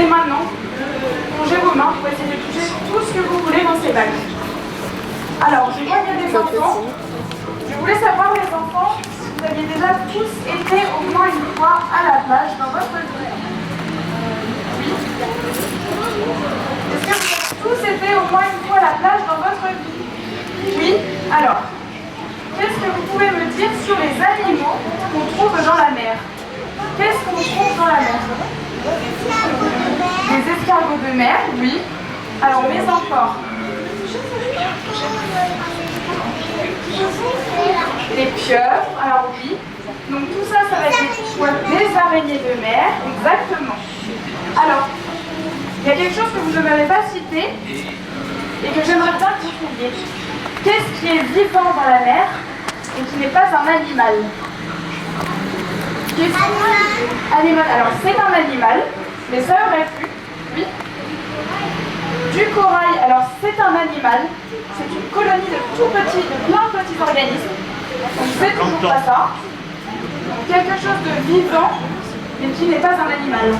dès maintenant, plongez vos mains pour essayer de toucher tout ce que vous voulez dans ces bacs. Alors, je vois qu'il y a des enfants. Je voulais savoir, les enfants, si vous aviez déjà tous été au moins une fois à la plage dans votre vie. Oui. Est-ce que vous avez tous été au moins une fois à la plage dans votre vie? Oui. Alors, qu'est-ce que vous pouvez me dire sur les animaux qu'on trouve dans la mer? Qu'est-ce qu'on trouve dans la mer? Des escargots de mer, oui. Alors, mais encore. Les pieuvres, alors oui. Donc tout ça, ça va être des araignées de mer, exactement. Alors, il y a quelque chose que vous ne m'avez pas cité et que j'aimerais bien que vous trouviez. Qu'est-ce qui est vivant dans la mer et qui n'est pas un animal? Animal. Alors c'est un animal, mais ça aurait pu, oui. Du corail, alors c'est un animal, c'est une colonie de tout petits, de plein de petits organismes. Donc c'est toujours pas ça. Donc, quelque chose de vivant, mais qui n'est pas un animal.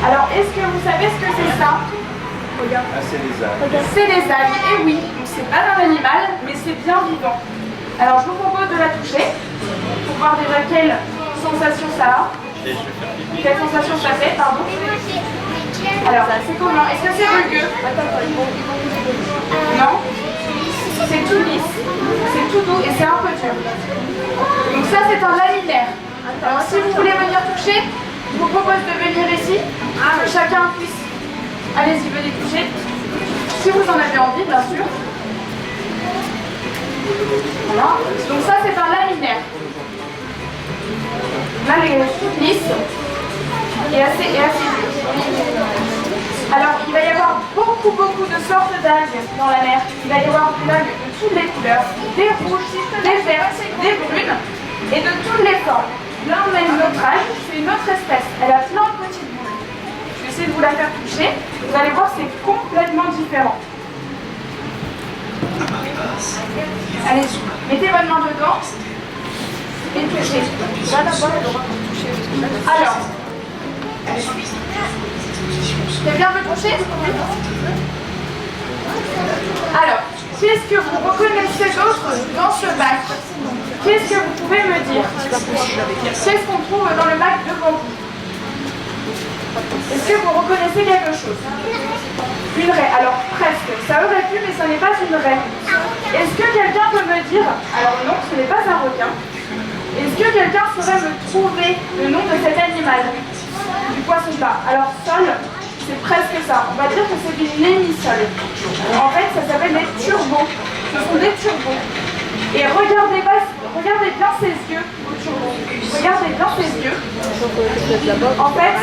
Alors est-ce que vous savez ce que c'est ça? C'est les algues. C'est les algues, et oui, donc c'est pas un animal, mais c'est bien vivant. Alors je vous propose de la toucher, pour voir déjà quelle sensation ça a. Quelle sensation ça fait, pardon. Alors, c'est comment? Est-ce que c'est rugueux? Non? C'est tout lisse, c'est tout doux et c'est un peu dur. Donc ça, c'est un laminaire. Alors, si vous voulez venir toucher, je vous propose de venir ici, que chacun puisse... Allez-y, venez toucher. Si vous en avez envie, bien sûr. Voilà. Donc ça, c'est un laminaire. Là, elle est toute lisse et assez Alors, il va y avoir beaucoup de sortes d'algues dans la mer. Il va y avoir des algues de toutes les couleurs, des rouges, des vertes, des brunes et de toutes les formes. Là, on a une autre algue, c'est une autre espèce. Elle a plein de petites boules. Je vais essayer de vous la faire toucher. Vous allez voir, c'est complètement différent. Allez, mettez votre main dedans et touchez. Alors, c'est bien de toucher? Alors, qu'est-ce que vous reconnaissez d'autre dans ce bac? Qu'est-ce que vous pouvez me dire? Qu'est-ce qu'on trouve dans le bac devant vous? Est-ce que vous reconnaissez quelque chose? Une raie, alors presque. Ça aurait pu, mais ce n'est pas une raie. Est-ce que quelqu'un peut me dire? Alors non, ce n'est pas un requin. Est-ce que quelqu'un saurait me trouver le nom de cet animal? Du poisson-plat. Alors sol, c'est presque ça. On va dire que c'est une émissole. En fait, ça s'appelle les turbos. Ce sont des turbos. Et regardez bien ses yeux aux turbos. Regardez bien ses yeux. En fait,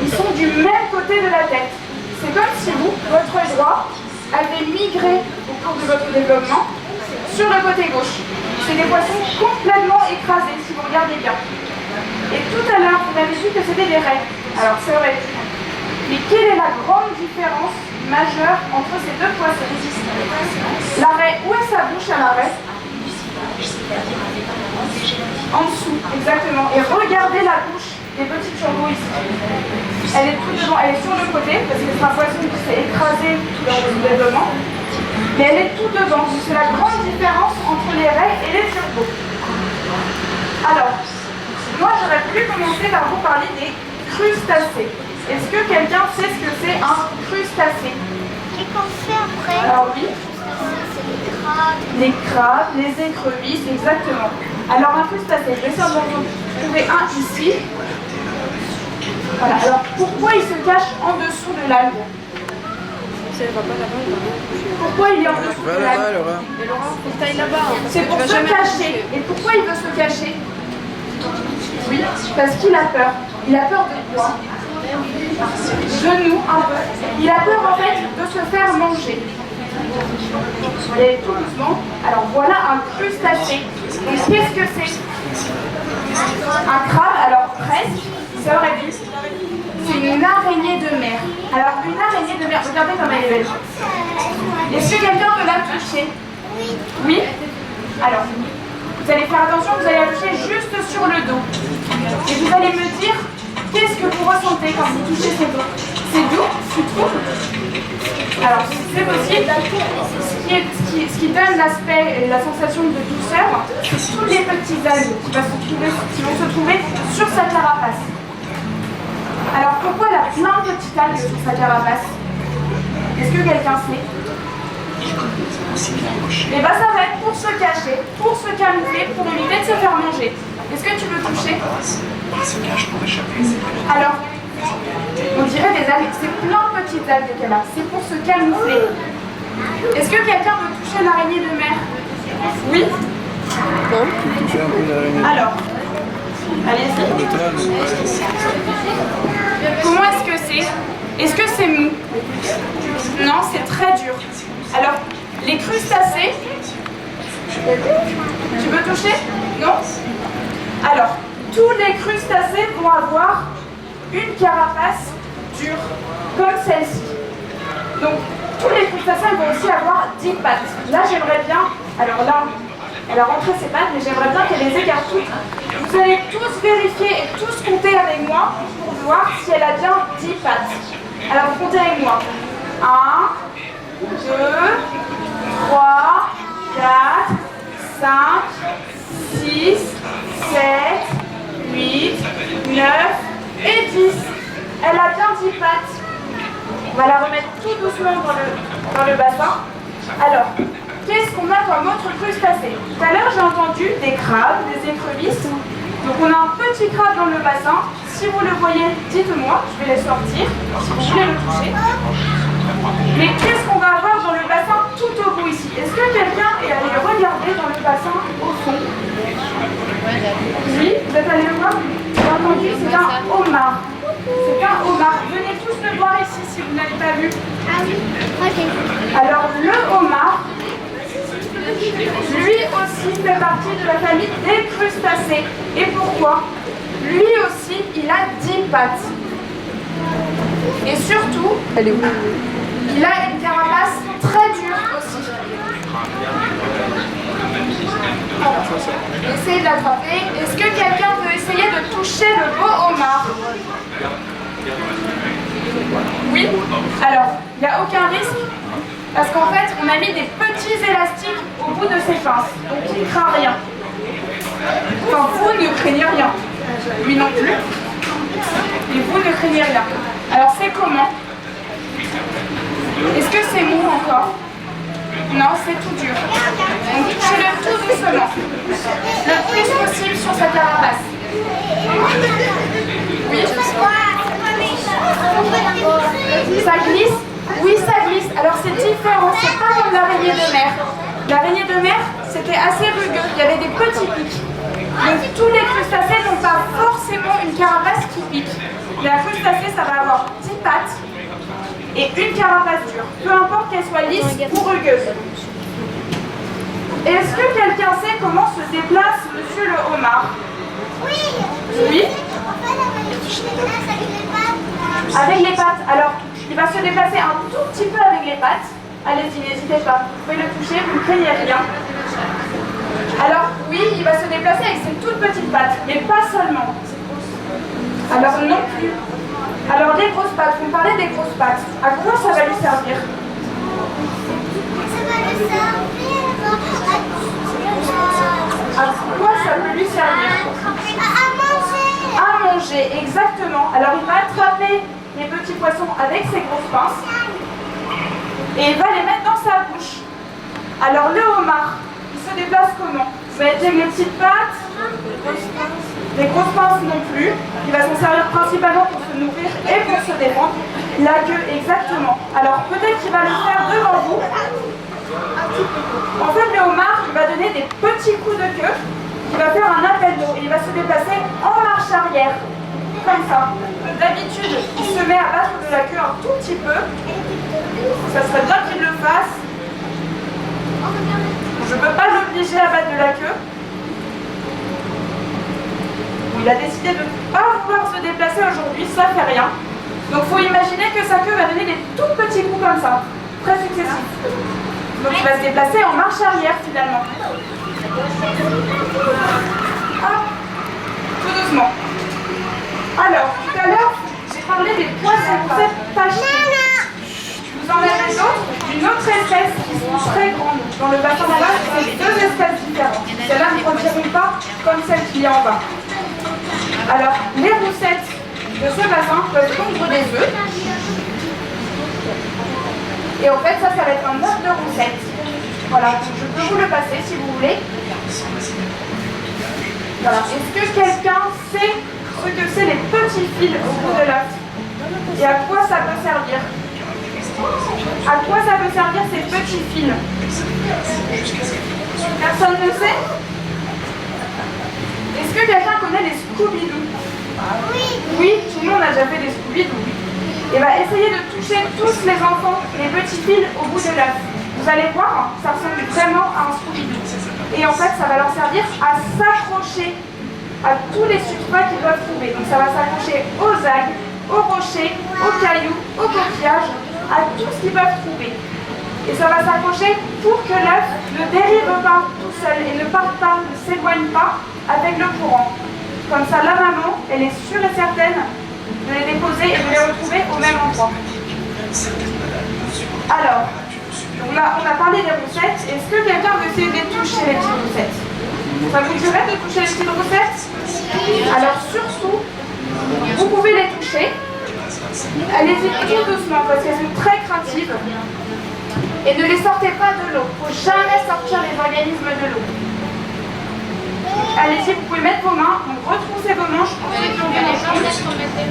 ils sont du même côté de la tête. C'est comme si vous, votre droit, avez migré au cours de votre développement sur le côté gauche. C'est des poissons complètement écrasés, si vous regardez bien. Et tout à l'heure, vous avez vu que c'était des raies. Alors, c'est vrai. Mais quelle est la grande différence majeure entre ces deux poissons? La raie, où est sa bouche à la raie? En dessous, exactement. Et regardez la bouche des petits turbos ici. Elle est tout devant, elle est sur le côté, parce que c'est un poisson qui s'est écrasé dans le développement. Mais elle est tout devant. C'est la grande différence entre les raies et les turbos. Alors, moi j'aurais pu commencer par vous parler des crustacés. Est-ce que quelqu'un sait ce que c'est un crustacé? Et qu'on fait après? Alors oui. C'est les crabes. Les crabes, les écrevisses, exactement. Alors un crustacé, je vais essayer de vous trouver un ici. Voilà, alors pourquoi il se cache en dessous de l'algue? Pourquoi il est en dessous de l'algue? C'est pour se cacher. Et pourquoi il veut se cacher? Oui, parce qu'il a peur. Il a peur de quoi? De nous, un peu. Il a peur en fait de se faire manger. Et tout doucement. Alors voilà un crustacé. Et qu'est-ce que c'est? Un crabe, alors presque, ça aurait pu. C'est une araignée de mer. Alors une araignée de mer, regardez comme elle est belle. Est-ce que quelqu'un peut la toucher? Oui. Alors, vous allez faire attention, vous allez la toucher juste sur le dos. Et vous allez me dire, qu'est-ce que vous ressentez? sentez quand vous touchez ces dos? C'est doux? Tu trouves? Alors, c'est possible. Ce qui donne l'aspect et la sensation de douceur, c'est tous les petits algues qui vont se trouver sur sa carapace. Alors, pourquoi elle a plein de petites algues sur sa carapace? Est-ce que quelqu'un sait? Et bien, ça va être pour se cacher, pour se camoufler, pour éviter de se faire manger. Est-ce que tu veux toucher? Alors, on dirait des algues, c'est plein de petites algues qu'elle a, c'est pour se camoufler. Est-ce que quelqu'un veut toucher l'araignée de mer? Oui? Non. Alors, allez-y. Comment est-ce que c'est? Est-ce que c'est mou? Non, c'est très dur. Alors, les crustacés, tu veux toucher? Non? Alors, tous les crustacés vont avoir une carapace dure, comme celle-ci. Donc, tous les crustacés vont aussi avoir 10 pattes. Là, j'aimerais bien, alors là, elle a rentré ses pattes, mais j'aimerais bien qu'elle les écarte toutes. Vous allez tous vérifier et tous compter avec moi pour voir si elle a bien 10 pattes. Alors, vous comptez avec moi. 1, 2, 3, 4, 5, 6, 7, 8, 9 et 10. Elle a bien 10 pattes. On va la remettre tout doucement dans le bassin. Alors, qu'est-ce qu'on a comme autre crustacé? Tout à l'heure, j'ai entendu des crabes, des écrevisses. Donc, on a un petit crabe dans le bassin. Si vous le voyez, dites-moi, je vais les sortir, si vous voulez le toucher. Mais qu'est-ce qu'on va avoir dans le bassin tout au bout ici? Est-ce que quelqu'un est allé regarder dans le bassin au fond? Oui, vous êtes allé le voir? J'ai entendu, c'est un homard. C'est un homard. Venez tous le voir ici si vous n'avez pas vu. Ah oui, moi j'ai vu. Alors le homard, lui aussi fait partie de la famille des crustacés. Et pourquoi? Lui aussi, il a 10 pattes. Et surtout, il a une carapace très dure aussi. Essayez de l'attraper. Est-ce que quelqu'un veut essayer de toucher le beau homard? Oui? Alors, il n'y a aucun risque parce qu'en fait, on a mis des petits élastiques au bout de ses pinces. Donc, il ne craint rien. Enfin, vous ne craignez rien. Lui non plus. Et vous ne craignez rien. Alors, c'est comment? Est-ce que c'est mou encore? Non, c'est tout dur. Donc, touchez-le tout doucement. Le plus possible sur sa carapace. Oui? Ça glisse? Oui, ça glisse. Alors, c'est différent. C'est pas comme l'araignée de mer. L'araignée de mer, c'était assez rugueux. Il y avait des petits pics. Donc, tous les crustacés n'ont pas forcément une carapace qui pique. La crustacée, ça va avoir 10 pattes et une carapace dure, peu importe qu'elle soit lisse ou rugueuse. Est-ce que quelqu'un sait comment se déplace monsieur le homard? Oui. Oui? En fait, on va les déplacer avec les pattes. Avec les pattes. Alors, il va se déplacer un tout petit peu avec les pattes. Allez-y, n'hésitez pas. Vous pouvez le toucher, vous ne craignez rien. Alors, oui, il va se déplacer avec ses toutes petites pattes, mais pas seulement. Alors, non plus. Alors, les grosses pattes, vous me parlez des grosses pattes. À quoi ça va lui servir? Ça va le servir À quoi ça peut lui servir? à manger. À manger, exactement. Alors, il va attraper les petits poissons avec ses grosses pinces et il va les mettre dans sa bouche. Alors, le homard, il se déplace comment? Vous voyez avec les petites pattes, les grosses pinces non plus. Il va s'en servir principalement pour se nourrir et pour se défendre. La queue, exactement. Alors, peut-être qu'il va le faire devant vous. En fait, le homard, il va donner des petits coups de queue. Il va faire un appel d'eau et il va se déplacer en marche arrière. Comme ça. D'habitude, il se met à battre de la queue un tout petit peu. Ça serait bien qu'il le fasse. Je ne peux pas l'obliger à battre de la queue. Il a décidé de ne pas vouloir se déplacer aujourd'hui, ça ne fait rien. Donc il faut imaginer que sa queue va donner des tout petits coups comme ça, très successifs. Donc il va se déplacer en marche arrière finalement. Hop, tout doucement. Alors, tout à l'heure, dans le bassin d'en bas, c'est deux espèces différentes. Celles-là ne produiront pas comme celle qui est en bas. Alors, les roussettes de ce bassin peuvent pondre des œufs. Et en fait, ça va être un œuf de roussette. Voilà, donc je peux vous le passer si vous voulez. Voilà. Est-ce que quelqu'un sait ce que c'est les petits fils au bout de l'œuf? Et à quoi ça peut servir? À quoi ça peut servir ces petits fils? Personne ne sait? Est-ce que quelqu'un connaît les Scooby-Doo? Oui, tout le monde a déjà fait des Scooby-Doo. Et bien, essayez de toucher tous les enfants, les petits fils au bout de l'œuf. Vous allez voir, ça ressemble vraiment à un Scooby-Doo. Et en fait, ça va leur servir à s'accrocher à tous les substrats qu'ils doivent trouver. Donc ça va s'accrocher aux algues, aux rochers, aux cailloux, aux coquillages, à tout ce qu'ils peuvent trouver. Et ça va s'accrocher pour que l'œuf ne dérive pas tout seul et ne parte pas, ne s'éloigne pas avec le courant. Comme ça, la maman, elle est sûre et certaine de les déposer et de les retrouver au même endroit. Alors, on a parlé des roussettes. Est-ce que quelqu'un veut essayer de toucher les petites roussettes? Ça vous dirait de toucher les petites roussettes? Alors surtout, vous pouvez les toucher. Allez-y tout doucement parce qu'elles sont très craintives. Et ne les sortez pas de l'eau. Il ne faut jamais sortir les organismes de l'eau. Allez-y, vous pouvez mettre vos mains, donc retroussez vos manches,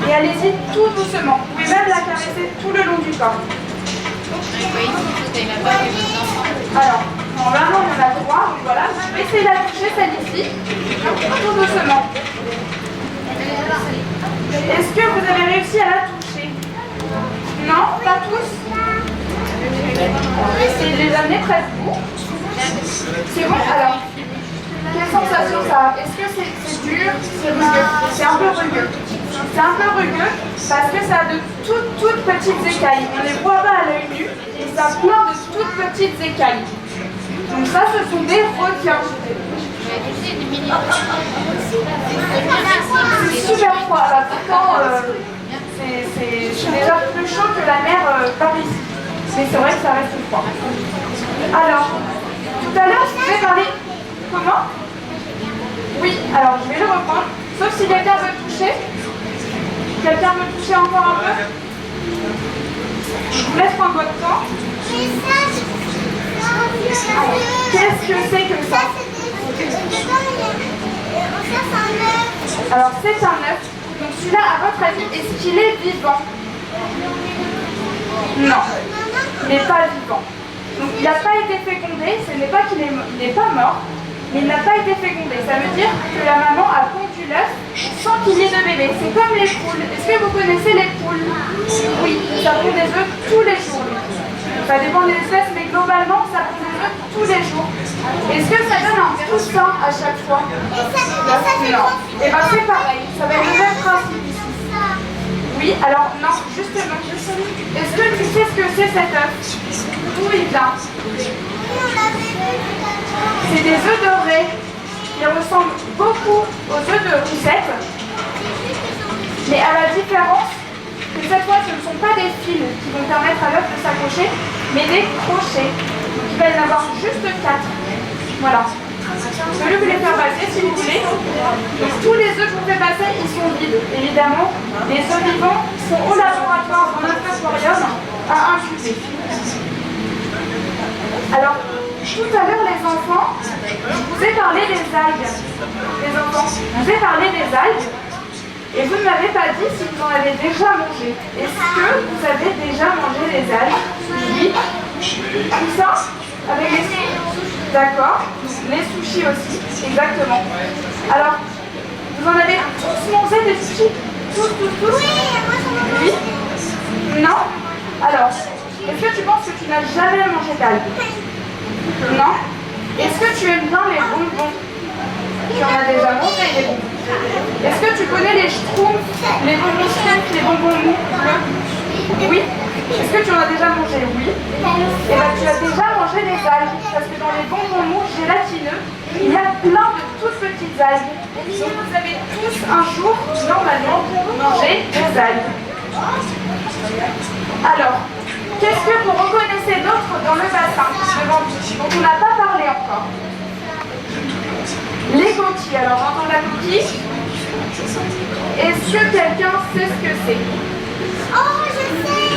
et allez-y tout doucement. Vous pouvez même la caresser tout le long du corps. Alors, normalement on en a trois, donc voilà, je vais essayer de la toucher celle-ci, tout doucement. Est-ce que vous avez réussi à la toucher? Non, pas tous? On va essayer de les amener près de vous. C'est bon? Alors, quelle sensation ça a? Est-ce que c'est dur? C'est rugueux? C'est un peu rugueux. C'est un peu rugueux parce que ça a de toutes petites écailles. On ne les voit pas à l'œil nu et ça a plein de toutes petites écailles. Donc ça, ce sont des requins. C'est super froid. Là, pourtant, c'est déjà plus chaud que la mer par ici. Mais c'est vrai que ça reste froid. Alors, tout à l'heure, je vous ai parlé... Comment? Oui, alors je vais le reprendre. Sauf si quelqu'un veut toucher. Quelqu'un veut toucher encore un peu? Je vous laisse prendre votre temps. Qu'est-ce que c'est que ça? Alors c'est un œuf. Donc celui-là, à votre avis, est-ce qu'il est vivant? Non, il n'est pas vivant. Donc il n'a pas été fécondé, ce n'est pas qu'il n'est pas mort, mais il n'a pas été fécondé. Ça veut dire que la maman a pondu l'œuf sans qu'il y ait de bébé. C'est comme les poules. Est-ce que vous connaissez les poules? Oui, ça pond des œufs tous les jours. Ça dépend des espèces, mais globalement, ça pond des œufs tous les jours. Est-ce que ça donne un poussin à chaque fois? Non. Et bien c'est pareil, ça va être le même principe ici. Oui, alors non, justement. Est-ce que tu sais ce que c'est cet œuf? D'où il vient? C'est des œufs dorés. Ils ressemblent beaucoup aux œufs de roussette. Mais à la différence que cette fois, ce ne sont pas des fils qui vont permettre à l'œuf de s'accrocher, mais des crochets. Donc il va y en avoir juste 4. Voilà. Je vais vous les faire passer si vous voulez. Donc, tous les œufs que je vous fais passer, ils sont vides. Évidemment, les œufs vivants sont au laboratoire, en aquarium, à incuber. Alors, tout à l'heure, les enfants, je vous ai parlé des algues. Les enfants, je vous ai parlé des algues. Et vous ne m'avez pas dit si vous en avez déjà mangé. Est-ce que vous avez déjà mangé les algues? Oui. Tout ça? Avec les sushis? D'accord. Les sushis aussi, exactement. Alors, vous en avez tous mangé des sushis? Tous? Oui. Non? Alors, est-ce que tu penses que tu n'as jamais mangé d'algues? Non? Est-ce que tu aimes bien les bonbons? Tu en as déjà mangé les bonbons? Est-ce que tu connais les schtroumpfs, les bonbons schtroumpfs, les bonbons mous bleus? Oui. Est-ce que tu en as déjà mangé? Oui. Et bien tu as déjà mangé des algues, parce que dans les bonbons mous gélatineux, il y a plein de toutes petites algues. Donc vous avez tous un jour, normalement, mangé des algues. Alors, qu'est-ce que vous reconnaissez d'autre dans le bassin devant vous, dont on n'a pas parlé encore. Les coquilles. Alors, j'entends la coquille. Est-ce que quelqu'un sait ce que c'est? Oh, je sais.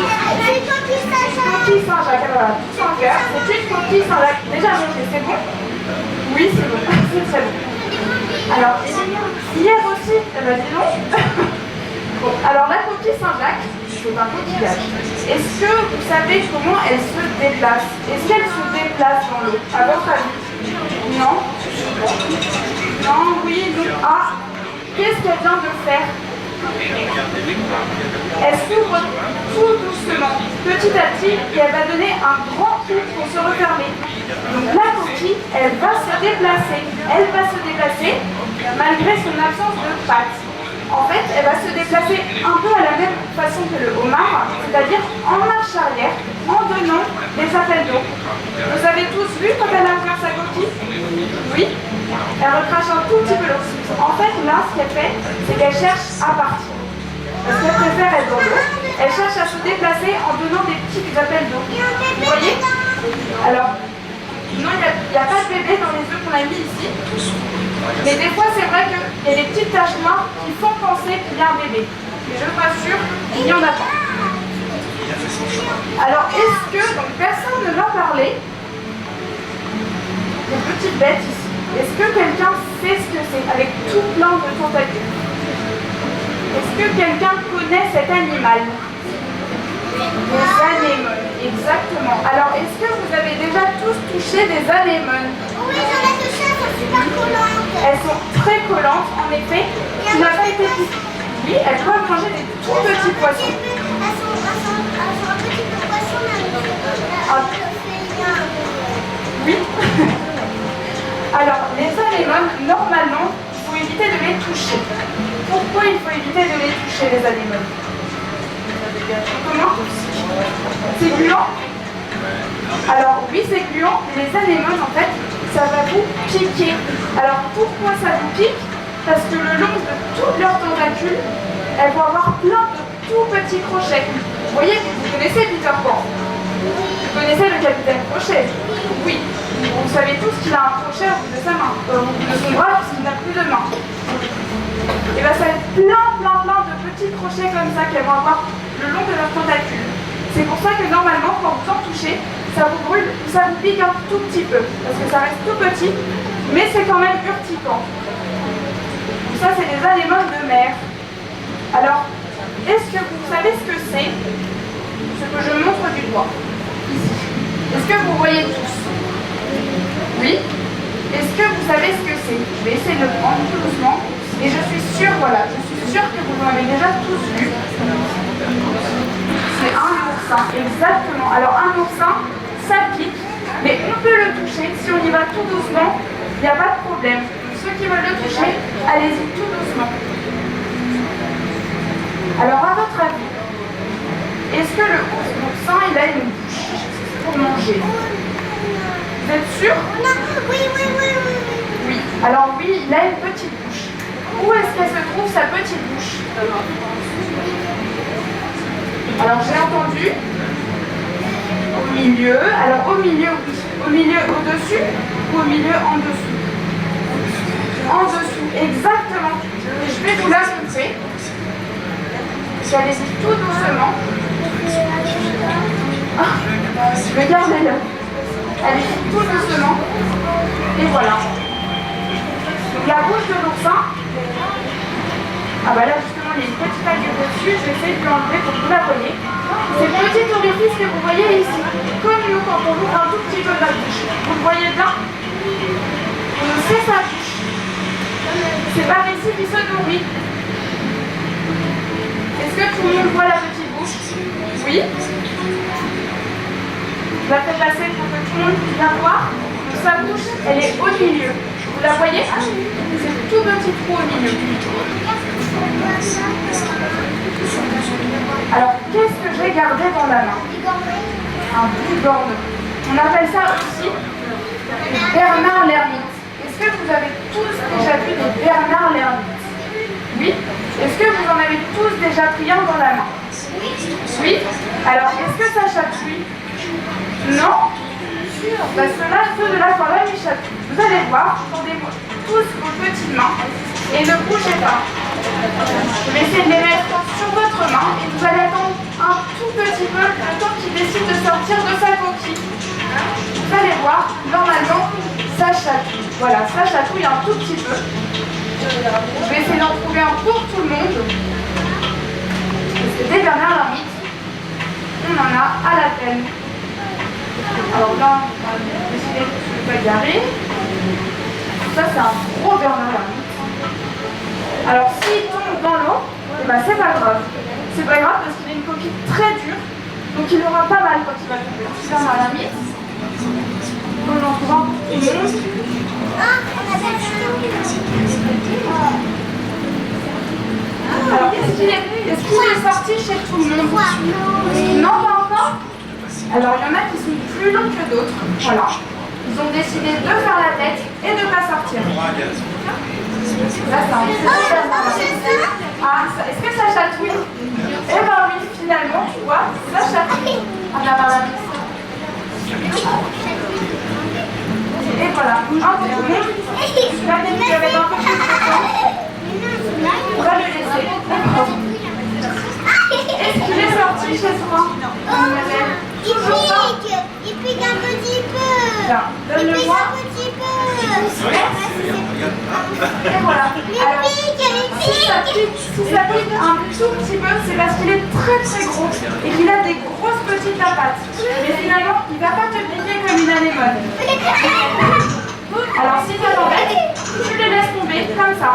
C'est coquille Saint-Jacques. Coquille Saint-Jacques. Alors, voilà, tout en cœur. C'est une coquille Saint-Jacques. Déjà mangée, c'est bon? Oui, c'est bon. C'est très bon. Alors, hier aussi, eh ben, dis donc. Bon, alors la coquille Saint-Jacques, c'est un coquillage. Est-ce que vous savez comment elle se déplace? Est-ce qu'elle se déplace dans l'eau? À votre avis? Non? Non, oui, non. Ah, qu'est-ce qu'elle vient de faire? Elle s'ouvre tout doucement, petit à petit, et elle va donner un grand coup pour se refermer. Donc la coquille, elle va se déplacer. Elle va se déplacer malgré son absence de pattes. En fait, elle va se déplacer un peu à la même façon que le homard, c'est-à-dire en marche arrière, en donnant des appels d'eau. Vous avez tous vu quand elle a ouvert sa coquille? Oui. Elle recrache un tout petit peu l'eau. En fait, là, ce qu'elle fait, c'est qu'elle cherche à partir. Parce qu'elle préfère être dans l'eau. Elle cherche à se déplacer en donnant des petits appels d'eau. Vous voyez? Alors, non, il n'y a pas de bébé dans les œufs qu'on a mis ici. Mais des fois, c'est vrai qu'il y a des petites taches noires qui font penser qu'il y a un bébé. Mais je vous rassure, il n'y en a pas. Alors, est-ce que, donc personne ne va parler des petites bêtes ici? Est-ce que quelqu'un sait ce que c'est avec tout plein de tentacules? Est-ce que quelqu'un connaît cet animal? Les anémones, exactement. Alors, est-ce que vous avez déjà tous touché des anémones? Oui, j'en ai touché, elles sont super collantes. Elles sont très collantes, en effet. Tu n'as pas été piquée. Oui, elles peuvent manger des tout petits poissons. Elles sont un petit peu poisson, mais Oui. Alors, les anémones, normalement, il faut éviter de les toucher. Pourquoi il faut éviter de les toucher, les anémones? Comment? C'est gluant? Alors, oui, c'est gluant, mais les anémones, en fait, ça va vous piquer. Alors, pourquoi ça vous pique? Parce que le long de toutes leurs tentacules, elles vont avoir plein de tout petits crochets. Vous voyez, vous connaissez Peter Pan? Vous connaissez le capitaine Crochet? Oui. Vous savez tous qu'il a un crochet au bout de sa main, au bout de son bras, puisqu'il n'a plus de main. Et bien ça va être plein de petits crochets comme ça qu'elles vont avoir le long de leurs tentacules. C'est pour ça que normalement, quand vous en touchez, ça vous brûle ou ça vous pique un tout petit peu. Parce que ça reste tout petit, mais c'est quand même urticant. Donc ça, c'est des anémones de mer. Alors, est-ce que vous savez ce que c'est? Ce que je montre du doigt. Ici. Est-ce que vous voyez tous? Oui. Est-ce que vous savez ce que c'est? Je vais essayer de le prendre tout doucement. Et je suis sûre, voilà, je suis sûre que vous l'avez déjà tous vu. C'est un oursin, exactement. Alors un oursin, ça pique, mais on peut le toucher. Si on y va tout doucement, il n'y a pas de problème. Ceux qui veulent le toucher, allez-y tout doucement. Alors à votre avis, est-ce que le oursin, il a une bouche pour manger? Vous êtes sûr? Non, oui. Oui. Alors oui, il a une petite bouche. Où est-ce qu'elle se trouve, sa petite bouche? Alors j'ai entendu au milieu. Alors au milieu, oui. Au milieu, au-dessus ou au milieu, en dessous? En dessous, exactement. Et je vais vous la montrer. Allez-y tout doucement. Regardez-le. Allez-y tout doucement. Et voilà. Donc la bouche de l'oursin. Ah bah là justement il y a une petite algue dessus, je vais essayer de l'enlever pour que vous la voyez. C'est le petit orifice que vous voyez ici, comme nous quand on ouvre un tout petit peu la bouche. Vous le voyez bien? C'est sa bouche. C'est par ici qu'il se nourrit. Est-ce que tout le monde voit la petite bouche? Oui. Je la fais passer pour que tout le monde puisse la voir. Donc sa bouche, elle est au milieu. Vous la voyez? C'est tout petit trou au milieu. Alors, qu'est-ce que j'ai gardé dans la main? Un bigorneau. On appelle ça aussi Bernard l'ermite. Est-ce que vous avez tous déjà vu des Bernard l'ermite? Oui. Est-ce que vous en avez tous déjà pris un dans la main? Oui. Alors, est-ce que ça chatouille? Non? Parce que là, ceux de la forêt m'échappent. Vous allez voir, tendez-moi tous vos petites mains et ne bougez pas. Je vais essayer de les mettre sur votre main et vous allez attendre un tout petit peu le temps qu'il décide de sortir de sa coquille. Vous allez voir, normalement, ça chatouille. Voilà, ça chatouille un tout petit peu. Je vais essayer d'en trouver un pour tout le monde. Parce que des Bernard l'ermite, on en a à la peine. Alors là, on va décider que je ne vais pas garer. Ça, c'est un gros Bernard l'ermite. Alors, s'il tombe dans l'eau, eh ben, c'est pas grave. C'est pas grave parce qu'il a une coquille très dure. Donc, il aura pas mal quand il va tomber. C'est Bernard l'ermite. On en trouve un pour tout le monde. Alors, est-ce qu'il est sorti chez tout le monde? Non, pas encore. Alors, il y en a qui sont plus longs que d'autres. Voilà. Ils ont décidé de faire la tête et de ne pas sortir. Là, c'est un petit. Ah, est-ce que ça chatouille? Eh ben oui, finalement, tu vois, ça chatouille. On a la mise. Et voilà, un pour tout le monde. Regardez, vous avez un peu plus de temps. On va le laisser. Est-ce qu'il est sorti chez toi, mademoiselle? Il pique un petit peu. Tiens, donne-le-moi. Et voilà. Alors, si ça pique un tout petit peu, c'est parce qu'il est très très gros et qu'il a des grosses petites pattes. Mais finalement, il ne va pas te piquer comme une anémone. Alors, si ça t'embête, tu les laisses tomber comme ça.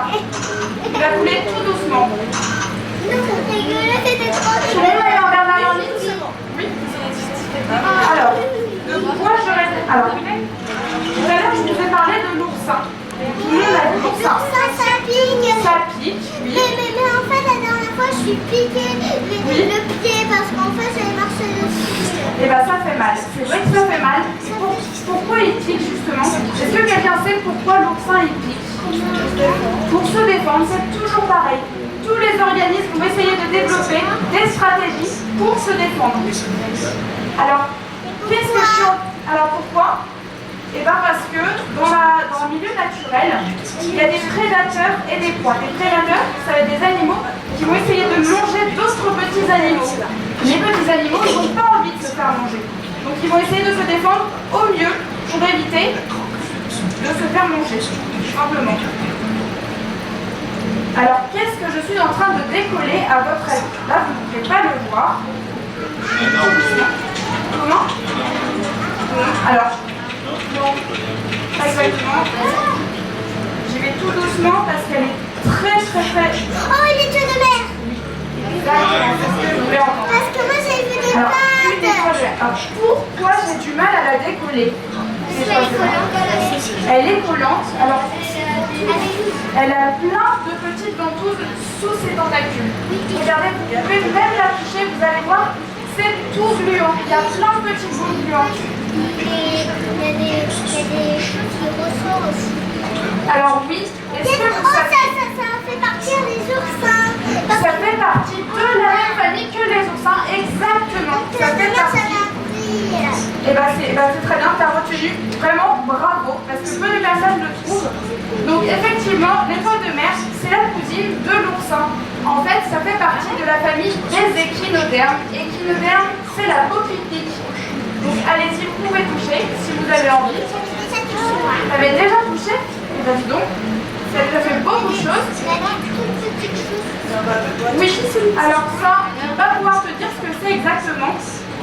Il va couler tout doucement. Non, c'est dégueulasse, c'était trop Tu l'as eu en Bernard l'ermite? Oui. Alors, moi j'aurais. Alors, tout à l'heure, je vous ai parlé de l'oursin. Tout le monde a dit l'oursin. Ça pique. Ça pique, oui. Mais en fait, la dernière fois, je suis piquée le pied parce qu'en fait, j'avais marché dessus. Et bien, ça fait mal. C'est vrai que ça fait mal. Pourquoi il pique, justement? Est-ce que quelqu'un sait pourquoi l'oursin il pique? Pour se défendre, c'est toujours pareil. Tous les organismes vont essayer de développer des stratégies pour se défendre. Alors, qu'est-ce que je suis Alors, pourquoi? Eh bien, parce que dans le milieu naturel, il y a des prédateurs et des proies. Des prédateurs, ça va être des animaux qui vont essayer de manger d'autres petits animaux. Les petits animaux, ils n'ont pas envie de se faire manger. Donc, ils vont essayer de se défendre au mieux pour éviter de se faire manger, tout simplement. Alors, qu'est-ce que je suis en train de décoller à votre avis? Là, vous ne pouvez pas le voir. Comment? Alors, non, pas exactement. J'y vais tout doucement parce qu'elle est très. Oh, il est de mer. Exactement, c'est ce que je voulais entendre. Parce que moi, j'ai vu des Alors, pattes. alors, pourquoi j'ai du mal à la décoller? Elle est collante. Alors, elle a plein de petites ventouses sous ses tentacules. Regardez, vous pouvez même la toucher, vous allez voir, c'est tout gluant. Il y a plein de petites boules gluantes. Il y a des choses qui ressortent aussi. Alors oui, est-ce que vous savez... Ça fait partie des oursins. Ça fait partie de la même famille que les oursins, exactement. Ça fait partie... Et c'est très bien, tu as retenu, vraiment bravo, parce que peu de personnes le trouvent. Donc effectivement, l'étoile de mer, c'est la cousine de l'oursin. En fait, ça fait partie de la famille des échinodermes. Échinoderme, c'est la peau qui pique. Donc allez-y, vous pouvez toucher si vous avez envie. Vous avez déjà touché? Et bien dis donc, ça a déjà fait beaucoup de choses. Oui, alors ça, on ne va pas pouvoir te dire ce que c'est exactement.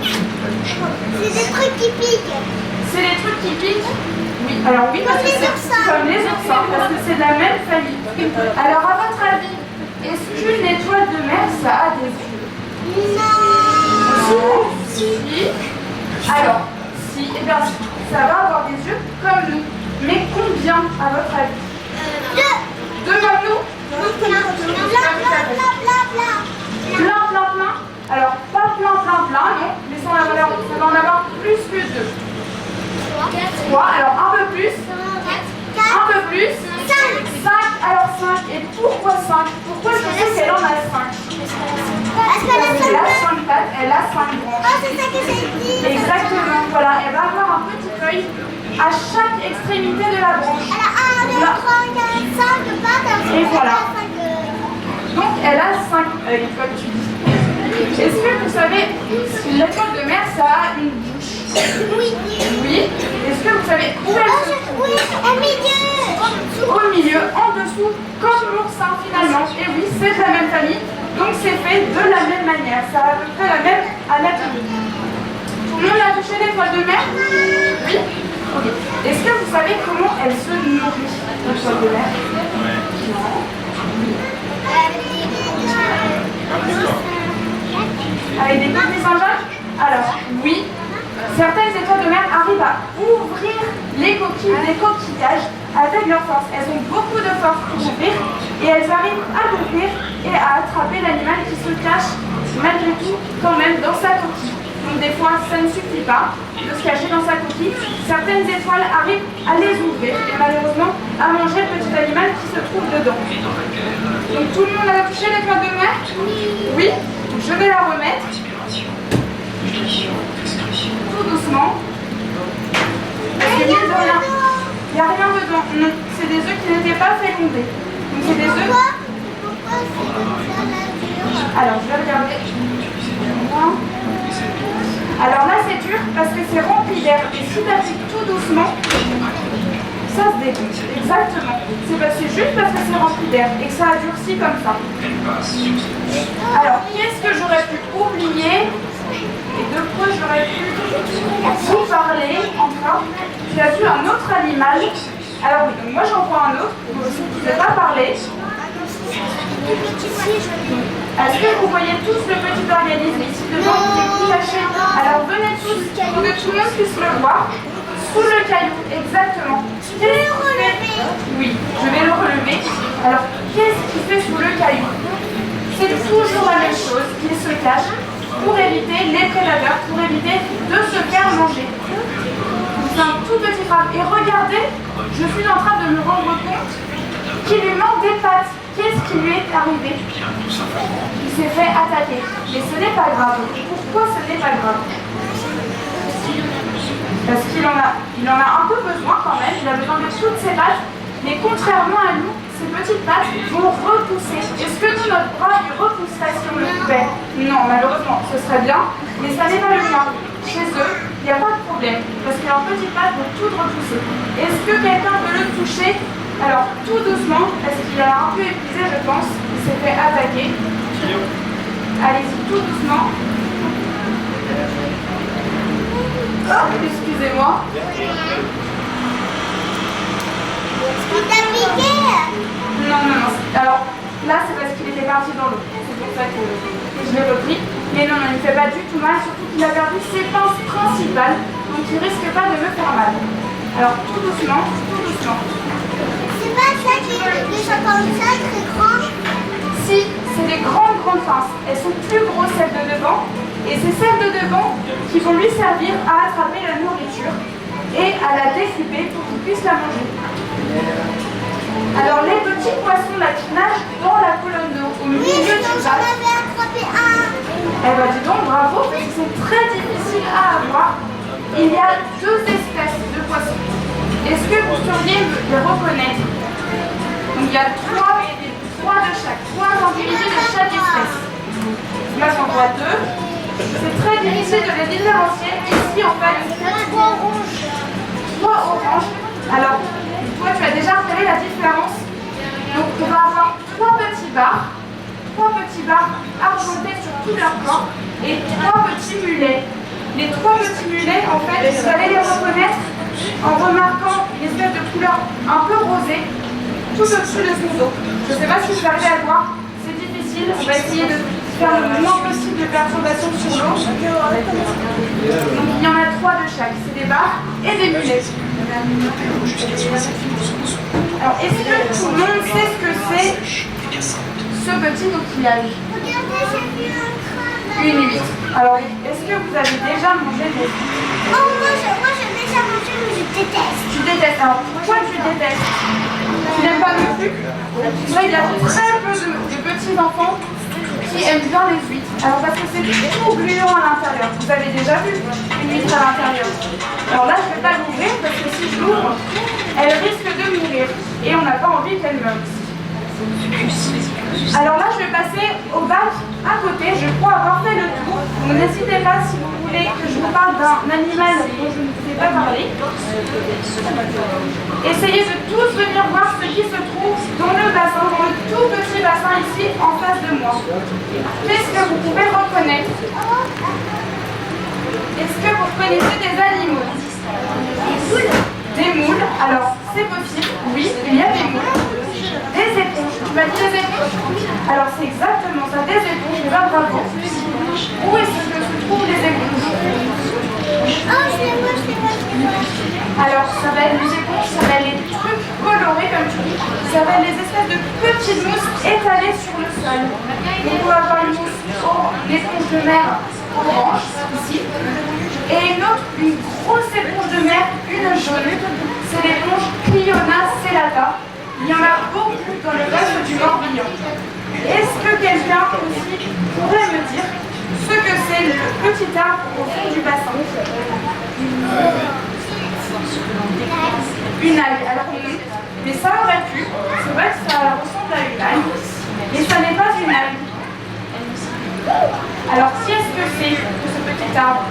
C'est des trucs qui piquent. C'est les trucs qui piquent? Oui, alors oui, parce que c'est comme les oursins, parce que c'est de la même famille. Alors à votre avis, est-ce qu'une étoile de mer, ça a des yeux? Non. Si. Alors, si, eh bien, ça va avoir des yeux comme nous. Mais combien, à votre avis? Deux comme nous? Plein. Alors, pas plein, non, mais ça va en avoir plus que deux. 3, alors un peu plus. 5. Alors 5. Et pourquoi 5? Pourquoi je sais qu'elle en a 5? Parce qu'elle a 5 pattes, elle a 5 branches. Oh, c'est ça que j'ai dit. Exactement. voilà, elle va avoir un petit œil à chaque extrémité de la branche. Elle a 1, 2, 3, 4, 5 pattes. Et voilà. 5 Donc elle a 5 œils, comme tu dis. Est-ce que vous savez si l'étoile de mer, ça a une bouche? Oui. Oui. Est-ce que vous savez où elle se trouve? Oui, au milieu. Au milieu, en dessous, comme l'oursin finalement. Et oui, c'est de la même famille, donc c'est fait de la même manière. Ça a à peu près la même anatomie. Tout le monde a touché l'étoile de mer? Oui. Ok. Est-ce que vous savez comment elle se nourrit, l'étoile de mer? Non. Avec des petits mésanges? Alors, oui. Certaines étoiles de mer arrivent à ouvrir les coquilles, les coquillages avec leur force. Elles ont beaucoup de force pour ouvrir et elles arrivent à l'ouvrir et à attraper l'animal qui se cache malgré tout quand même dans sa coquille. Donc des fois, ça ne suffit pas de se cacher dans sa coquille. Certaines étoiles arrivent à les ouvrir et malheureusement à manger le petit animal qui se trouve dedans. Donc tout le monde a touché l'étoile de mer? Oui. Je vais la remettre. Tout doucement. Parce que mine de rien, il n'y a rien dedans. Non, c'est des œufs qui n'étaient pas fécondés. Donc c'est des œufs. Pourquoi c'est comme ça la dure? Alors je vais regarder. Alors là c'est dur parce que c'est rempli d'air. Et si tu appliques tout doucement, ça se dégoûte. Exactement. C'est juste parce que c'est rempli d'air et que ça a durci comme ça. Alors qu'est-ce que j'aurais pu oublier? Et de quoi j'aurais pu vous parler encore? Tu as vu un autre animal. Alors oui, donc moi j'en vois un autre. Je ne vais pas parler. Est-ce que vous voyez tous le petit organisme ici devant qui est tout caché? Alors venez tous pour que tout le monde puisse le voir. Sous le caillou, exactement. Oui, je vais le relever. Alors qu'est-ce qu'il fait sous le caillou? C'est toujours la même chose, qu'il se cache pour éviter les prédateurs, pour éviter de se faire manger. C'est un tout petit crabe. Et regardez, je suis en train de me rendre compte qu'il lui manque des pattes. Qu'est-ce qui lui est arrivé? Il s'est fait attaquer. Mais ce n'est pas grave. Pourquoi ce n'est pas grave? Parce qu'il en a un peu besoin quand même. Il a besoin de toutes ses pattes. Mais contrairement à nous, ces petites pattes vont repousser. Est-ce que nous, notre bras, il repousserait si on le pouvait? Non, malheureusement, ce serait bien. Mais ça n'est pas le cas. Chez eux, il n'y a pas de problème. Parce que leurs petites pattes vont toutes repousser. Est-ce que quelqu'un veut le toucher? Alors, tout doucement, parce qu'il a un peu épuisé, je pense. Il s'est fait attaquer. Allez-y, tout doucement. Oh, excusez-moi. Il t'a piqué? Non. Alors, là, c'est parce qu'il était parti dans l'eau. C'est pour ça que je l'ai repris. Mais non, il ne fait pas du tout mal, surtout qu'il a perdu ses pinces principales. Donc, il ne risque pas de me faire mal. Alors, tout doucement, tout doucement. C'est pas ça qui est des choses comme ça, très grands? Si, c'est des grandes pinces. Elles sont plus grosses, celles de devant. Et c'est celles de devant qui vont lui servir à attraper la nourriture et à la découper pour qu'il puisse la manger. Alors les petits poissons là qui nagent dans la colonne d'eau au milieu du j'en lac. avais attrapé un. Eh bien dis donc, bravo, parce qu'ils sont très difficiles à avoir. Il y a 2 espèces de poissons. Est-ce que vous sauriez les reconnaître? Donc il y a 3 de chaque, 3 individus de chaque espèce. Là j'en vois 2. C'est très difficile de les différencier. Ici en fait, 3 rouges, 3 oranges. Alors, toi tu as déjà repéré la différence. Donc on va avoir 3 petits barres argentés sur tout leur corps et 3 petits mulets. Les 3 petits mulets, en fait, vous allez les reconnaître en remarquant une espèce de couleur un peu rosée tout au-dessus de son dos. Je ne sais pas si vous arrivez à le voir, c'est difficile. On va essayer de faire le moins possible de perturbations sur l'eau. Donc il y en a 3 de chaque, c'est des barres et des mulets. Alors est-ce que tout le monde sait ce que c'est ce petit coquillage? Regardez, j'ai vu un crabe. Une huître. Alors est-ce que vous avez déjà mangé des huîtres? Oh, moi j'ai déjà mangé, mais je déteste. Tu détestes. Alors pourquoi tu détestes? Tu n'aimes pas non plus? Là il y a très peu de petits enfants qui qui aiment bien les huîtres. Alors parce que c'est tout gluant à l'intérieur. Vous avez déjà vu une huître à l'intérieur. Alors là, je ne vais pas l'ouvrir parce que si je l'ouvre, elle risque de mourir. Et on n'a pas envie qu'elle meure. Alors là, je vais passer au bac à côté. Je crois avoir fait le tour. Donc n'hésitez pas si vous voulez que je vous parle d'un animal dont je ne vous ai pas parlé. Essayez de tous venir voir ce qui se trouve dans le bassin, dans le tout petit bassin ici en face de moi. Qu'est-ce que vous pouvez reconnaître? Est-ce que vous reconnaissez des animaux? Des moules. Alors, c'est possible. Oui, il y a des moules. Des éponges. Tu m'as dit des éponges? Alors, c'est exactement ça, des éponges. Et bien, bravo. Où est-ce que se trouvent les éponges? Oh, je les vois. Alors, ça va être les éponges, ça va être les trucs colorés comme tu dis. Ça va être les espèces de petites mousses étalées sur le sol. Donc, on va avoir une mousse, l'éponge de mer orange, ici. Et une grosse éponge de mer, une jaune. C'est l'éponge Cliona celata. Il y en a beaucoup dans le golfe du Morbihan. Est-ce que quelqu'un aussi pourrait me dire ce que c'est le petit arbre au fond du bassin? Une algue. Alors non, mais ça aurait pu. C'est vrai que ça ressemble à une algue, mais ça n'est pas une algue. Alors qu'est-ce que c'est que ce petit arbre?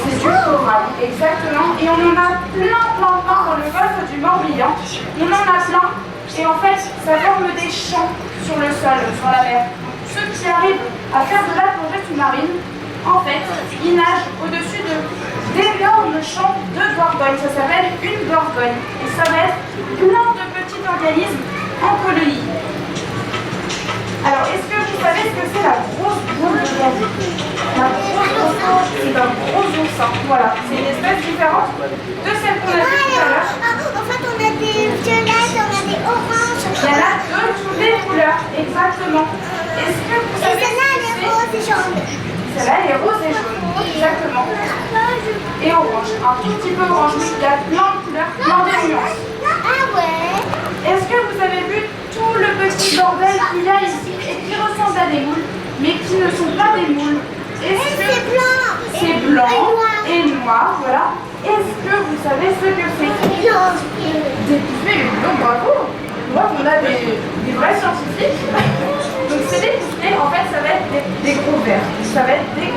C'est du corail, exactement. Et on en a plein dans le golfe du Morbihan. On en a plein. Et en fait, ça forme des champs sur le sol, sur la mer. Ceux qui arrivent à faire de la plongée sous-marine, en fait, ils nagent au-dessus d'énormes champs de gorgogne. Ça s'appelle une gorgogne. Et ça va être plein de petits organismes en colonie. Alors, est-ce que vous savez ce que c'est la grosse boule de gaz? La grosse oursin, c'est un gros oursin. Voilà, c'est une espèce différente de celle qu'on a vue tout à l'heure. En fait, on a des violettes, on a des oranges. Il y en a de toutes les couleurs, exactement. Est-ce que vous Et savez celle-là, elle est rose et jaune. Celle-là, elle est rose et jaune, exactement. Et orange, un tout petit peu orange, mais il y a plein de couleurs, plein de nuances. Ah ouais. Est-ce que vous avez vu tout le petit bordel qu'il y a ici et qui ressemble à des moules, mais qui ne sont pas des moules? Est-ce que C'est blanc. c'est blanc et noir, voilà. Est-ce que vous savez ce que c'est? Des poupées, donc bravo. Moi, on a des vrais scientifiques. Donc c'est des poupées, en fait, ça va être des gros vers. Ça va être des